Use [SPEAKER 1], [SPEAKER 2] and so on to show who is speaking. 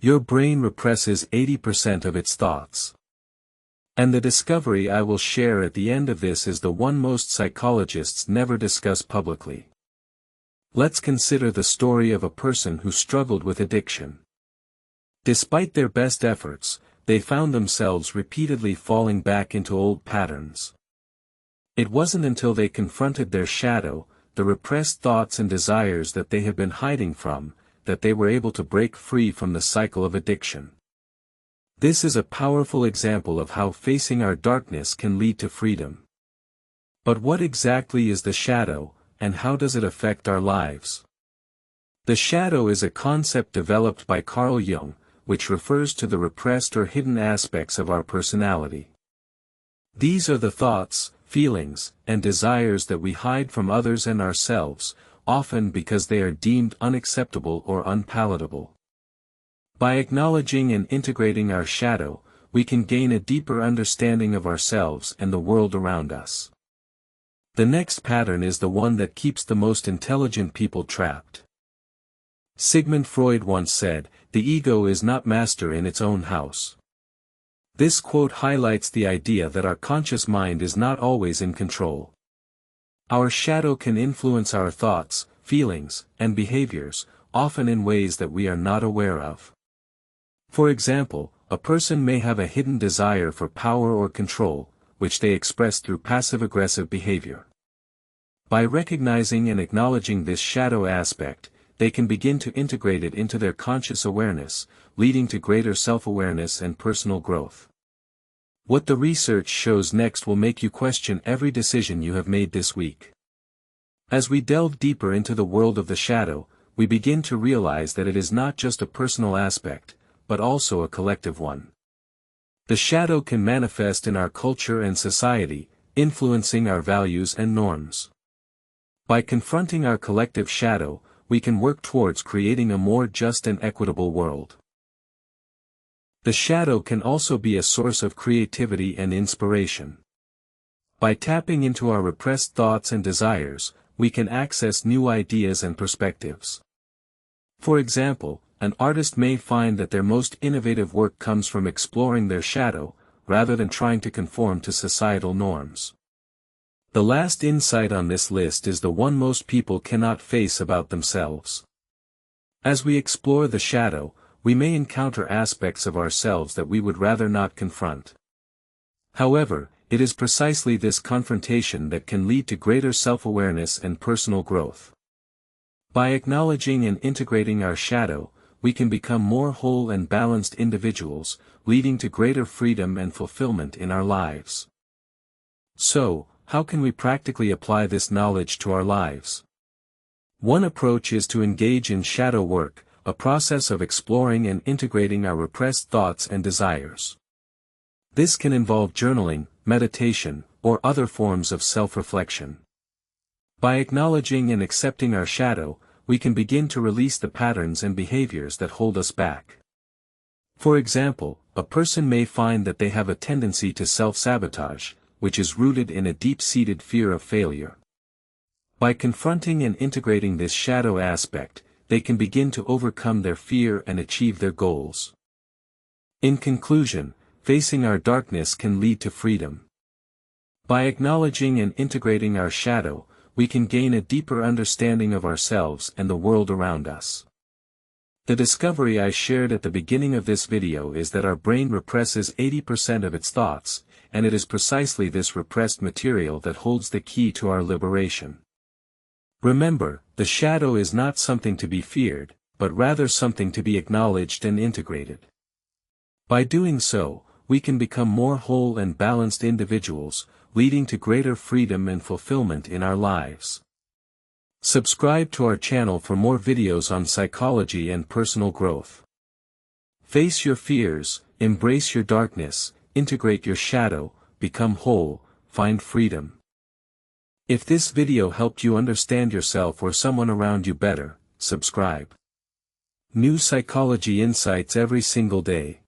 [SPEAKER 1] Your brain represses 80% of its thoughts. And the discovery I will share at the end of this is the one most psychologists never discuss publicly. Let's consider the story of a person who struggled with addiction. Despite their best efforts, they found themselves repeatedly falling back into old patterns. It wasn't until they confronted their shadow, the repressed thoughts and desires that they had been hiding from, that they were able to break free from the cycle of addiction. This is a powerful example of how facing our darkness can lead to freedom. But what exactly is the shadow, and how does it affect our lives? The shadow is a concept developed by Carl Jung, which refers to the repressed or hidden aspects of our personality. These are the thoughts, feelings, and desires that we hide from others and ourselves, often because they are deemed unacceptable or unpalatable. By acknowledging and integrating our shadow, we can gain a deeper understanding of ourselves and the world around us. The next pattern is the one that keeps the most intelligent people trapped. Sigmund Freud once said, "The ego is not master in its own house." This quote highlights the idea that our conscious mind is not always in control. Our shadow can influence our thoughts, feelings, and behaviors, often in ways that we are not aware of. For example, a person may have a hidden desire for power or control, which they express through passive-aggressive behavior. By recognizing and acknowledging this shadow aspect, they can begin to integrate it into their conscious awareness, leading to greater self-awareness and personal growth. What the research shows next will make you question every decision you have made this week. As we delve deeper into the world of the shadow, we begin to realize that it is not just a personal aspect, but also a collective one. The shadow can manifest in our culture and society, influencing our values and norms. By confronting our collective shadow, we can work towards creating a more just and equitable world. The shadow can also be a source of creativity and inspiration. By tapping into our repressed thoughts and desires, we can access new ideas and perspectives. For example, an artist may find that their most innovative work comes from exploring their shadow, rather than trying to conform to societal norms. The last insight on this list is the one most people cannot face about themselves. As we explore the shadow, we may encounter aspects of ourselves that we would rather not confront. However, it is precisely this confrontation that can lead to greater self-awareness and personal growth. By acknowledging and integrating our shadow, we can become more whole and balanced individuals, leading to greater freedom and fulfillment in our lives. So, how can we practically apply this knowledge to our lives? One approach is to engage in shadow work, a process of exploring and integrating our repressed thoughts and desires. This can involve journaling, meditation, or other forms of self-reflection. By acknowledging and accepting our shadow, we can begin to release the patterns and behaviors that hold us back. For example, a person may find that they have a tendency to self-sabotage, which is rooted in a deep-seated fear of failure. By confronting and integrating this shadow aspect, they can begin to overcome their fear and achieve their goals. In conclusion, facing our darkness can lead to freedom. By acknowledging and integrating our shadow, we can gain a deeper understanding of ourselves and the world around us. The discovery I shared at the beginning of this video is that our brain represses 80% of its thoughts, and it is precisely this repressed material that holds the key to our liberation. Remember, the shadow is not something to be feared, but rather something to be acknowledged and integrated. By doing so, we can become more whole and balanced individuals, leading to greater freedom and fulfillment in our lives. Subscribe to our channel for more videos on psychology and personal growth. Face your fears, embrace your darkness, integrate your shadow, become whole, find freedom. If this video helped you understand yourself or someone around you better, subscribe. New psychology insights every single day.